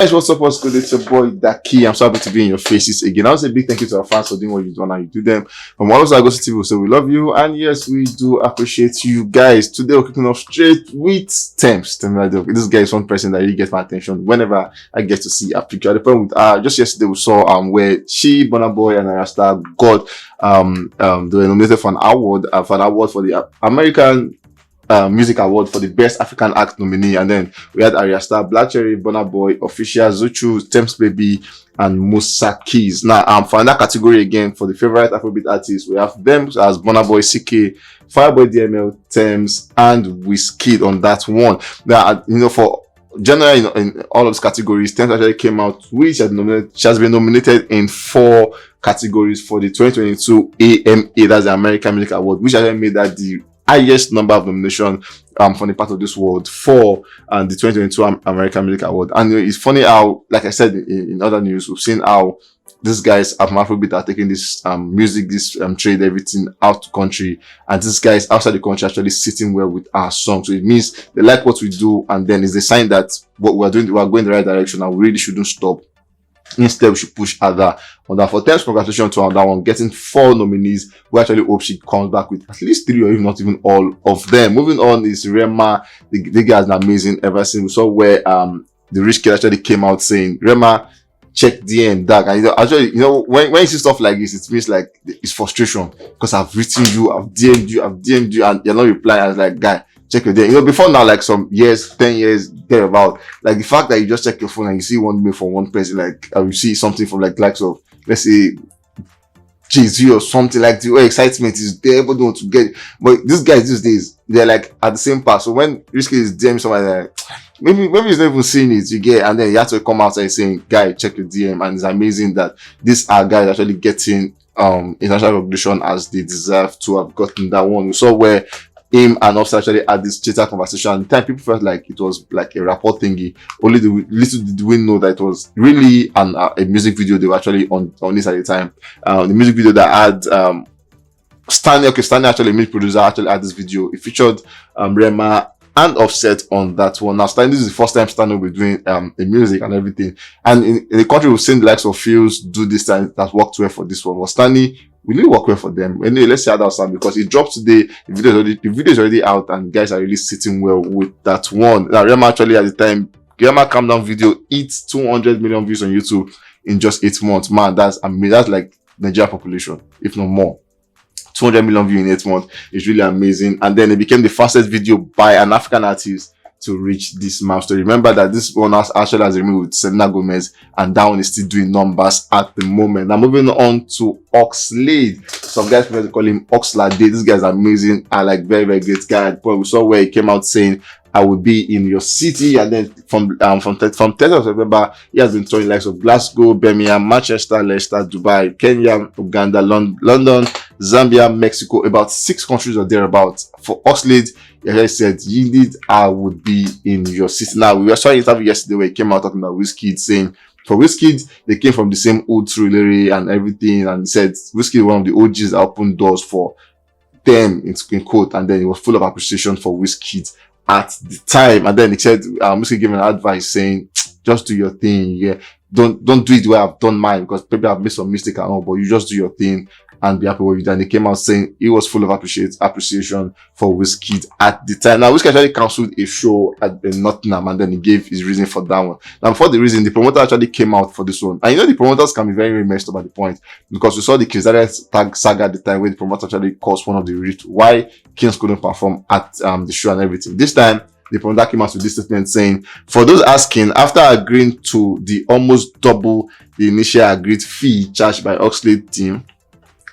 Guys, what's up? What's good? It's your boy Daki. I'm so happy to be in your faces again. I want to say a big thank you to our fans for doing what you do and how you do them. From all of our Gossip TV, so we love you, and yes, we do appreciate you guys. Today we're kicking off straight with Tems. This guy is one person that really gets my attention whenever I get to see a picture. At the point with just yesterday we saw where she, Burna Boy, and Arasta got they were nominated for an award for the American Music Award for the Best African Act nominee, and then we had Arya Star, Black Cherry, Burna Boy, Official, Zuchu, Tems Baby, and Musa Keys. Now, for another category again, for the favorite Afrobeat artists, we have them as Burna Boy, CK, Fireboy DML, Tems, and Wizkid on that one. Now, for generally, in all of these categories, Tems actually came out, which she has been nominated in 4 categories for the 2022 AMA, that's the American Music Award, which actually made that the highest number of nominations from the part of this world for the 2022 American Music Award. And it's funny how, like I said in other news, we've seen how these guys at Afrobeat are taking this music, this trade, everything out to country, and these guys outside the country actually sitting well with our song. So it means they like what we do, and then it's a sign that what we're doing, we're going the right direction, and we really shouldn't stop. Instead, we should push other on that. For Tems, congratulations to that one, getting 4 nominees. We actually hope she comes back with at least 3, or if not even all of them. Moving on is Rema. The guy is amazing ever since we saw where the rich kid actually came out saying, Rema, check DM dark. And actually, when you see stuff like this, it means like it's frustration, because I've written you, I've DM'd you, and you're not replying. I was like, guy, check your DM. Before now, like some years, 10 years, thereabout, like the fact that you just check your phone and you see one mail from one person, like you see something from like likes of, let's say, Jay-Z or something, like the excitement is there, everybody want to get it. But these guys these days, they're like at the same path. So when Risky is DM somebody, like, maybe he's not even seeing it, you get, and then you have to come outside saying, guy, check your DM. And it's amazing that these are guys actually getting international recognition as they deserve to have gotten that one. We saw where him and us actually had this Twitter conversation. At the time, people felt like it was like a rapport thingy. Only little did we know that it was really a music video they were actually on this at the time. The music video that had Stanley actually, a music producer, actually had this video. It featured Rema and Offset on that one. Now, Stanley, this is the first time Stanley will be doing the music and everything. And in the country, we've seen the likes of Fields do this time that worked well for this one. But Stanley really work well for them. Anyway, let's see how that sounds, because it dropped today. The video is already out, and guys are really sitting well with that one. Now, Rema actually at the time, Rema Calm Down video hits 200 million views on YouTube in just 8 months. Man, that's like Nigeria population, if not more. 200 million views in 8 months is really amazing. And then it became the fastest video by an African artist to reach this milestone. Remember that this one actually has removed with Selena Gomez, and that one is still doing numbers at the moment. Now, moving on to Oxlade. Some guys prefer to call him Oxlade. This guy is amazing. I like very, very great guy. At the point we saw where he came out saying, I will be in your city, and then from 10th of September, he has been touring likes of Glasgow, Birmingham, Manchester, Leicester, Dubai, Kenya, Uganda, London, Zambia, Mexico, about 6 countries or thereabouts. For Oxlade, he actually said, indeed, I would be in your city. Now, we were showing an interview yesterday where he came out talking about Wizkid, saying, for Wizkid, they came from the same old Surulere and everything, and he said Wizkid, one of the OGs that opened doors for them, in quote, and then he was full of appreciation for Wizkid at the time. And then he said, Wizkid gave him an advice saying, just do your thing, yeah, don't do it the way I've done mine, because maybe I've made some mistake and all, but you just do your thing and be happy with it. And he came out saying he was full of appreciation for Wizkid at the time. Now, Wizkid actually cancelled a show at Nottingham, and then he gave his reason for that one. Now, before the reason, the promoter actually came out for this one. And the promoters can be very, very messed up at the point, because we saw the Kizarian tag saga at the time where the promoter actually caused one of the reasons why Kings couldn't perform at the show and everything. This time, the promoter came out with this statement saying, for those asking, after agreeing to the almost double the initial agreed fee charged by Oxlade team,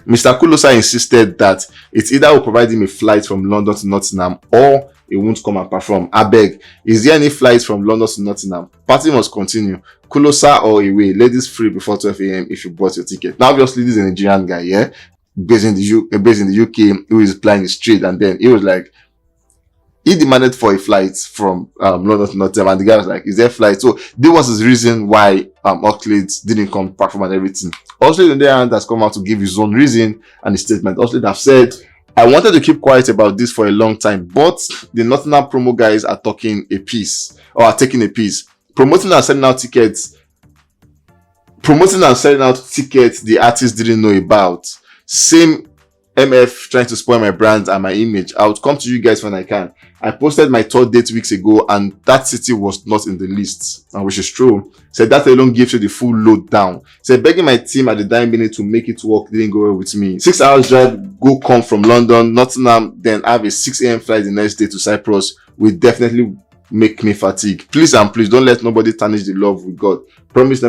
Mr. Kulosa insisted that it's either will provide him a flight from London to Nottingham, or he won't come and perform. I beg, is there any flight from London to Nottingham? Party must continue. Kulosa or away. Ladies free before 12 a.m. if you bought your ticket. Now, obviously, this is a Nigerian guy, yeah, based in the UK, who is playing the street, and then he was like, he demanded for a flight from London to Nottingham, and the guy was like, is there a flight? So this was his reason why Oxlade didn't come perform and everything. Oxlade on the other hand has come out to give his own reason and his statement. Oxlade have said, I wanted to keep quiet about this for a long time, but the Nottingham promo guys are taking a piece. promoting and selling out tickets the artist didn't know about. Same MF trying to spoil my brand and my image. I would come to you guys when I can. I posted my third date weeks ago and that city was not in the list, and which is true. Said that alone gives you the full load down. Said begging my team at the dying minute to make it work didn't go well with me. 6 hours drive, go come from London, Nottingham, then have a 6 a.m. flight the next day to Cyprus will definitely make me fatigue. Please and please don't let nobody tarnish the love we got. Promise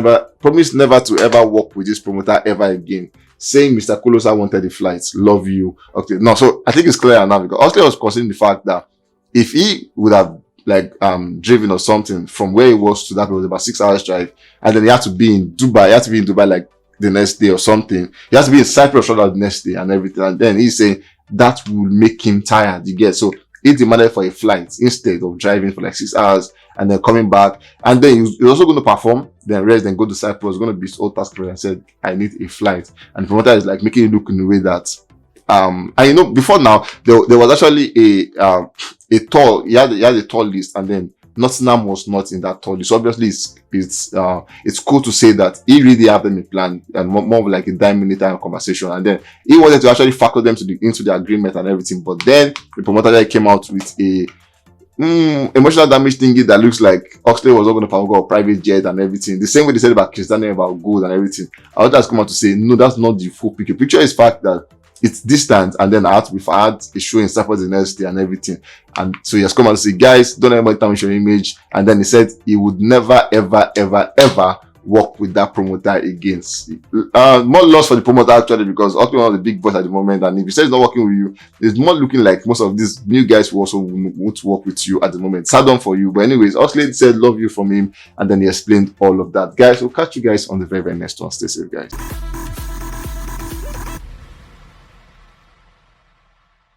never to ever work with this promoter ever again. Saying Mr. Kolosa wanted the flights. Love you. Okay, no, so I think it's clear now because Oxlade was considering the fact that if he would have driven or something from where he was to that, it was about 6 hours drive, and then he had to be in Dubai, like the next day or something. He has to be in Cyprus the next day and everything, and then he's saying that will make him tired. You get, so he demanded for a flight instead of driving for like 6 hours and then coming back. And then he was also going to perform, then rest, then go to Cyprus. Going to be his old task force and said, I need a flight. And the promoter is like making it look in a way that, and before now, there was actually a tour, he had a tour list, and then Nottingham was not in that tour list. So obviously it's cool to say that he really had them in plan and more of like a 9-minute time conversation, and then he wanted to actually factor them into the agreement and everything. But then the promoter came out with a emotional damage thingy that looks like Oxlade was not going to perform a private jet and everything. The same way they said about Chris Daniel about gold and everything. I would just come out to say no, that's not the full picture. Picture is fact that it's distant, and then I had a show in Cyprus the next day and everything. And so he has come out to say, guys, don't ever tarnish your image. And then he said he would never, ever, ever, ever work with that promoter again. More loss for the promoter actually, because Oxlade is one of the big boys at the moment. And if he says he's not working with you, it's more looking like most of these new guys who also won't work with you at the moment. Sad on for you. But anyways, Oxlade said love you from him, and then he explained all of that. Guys, we'll catch you guys on the very, very next one. Stay safe, guys.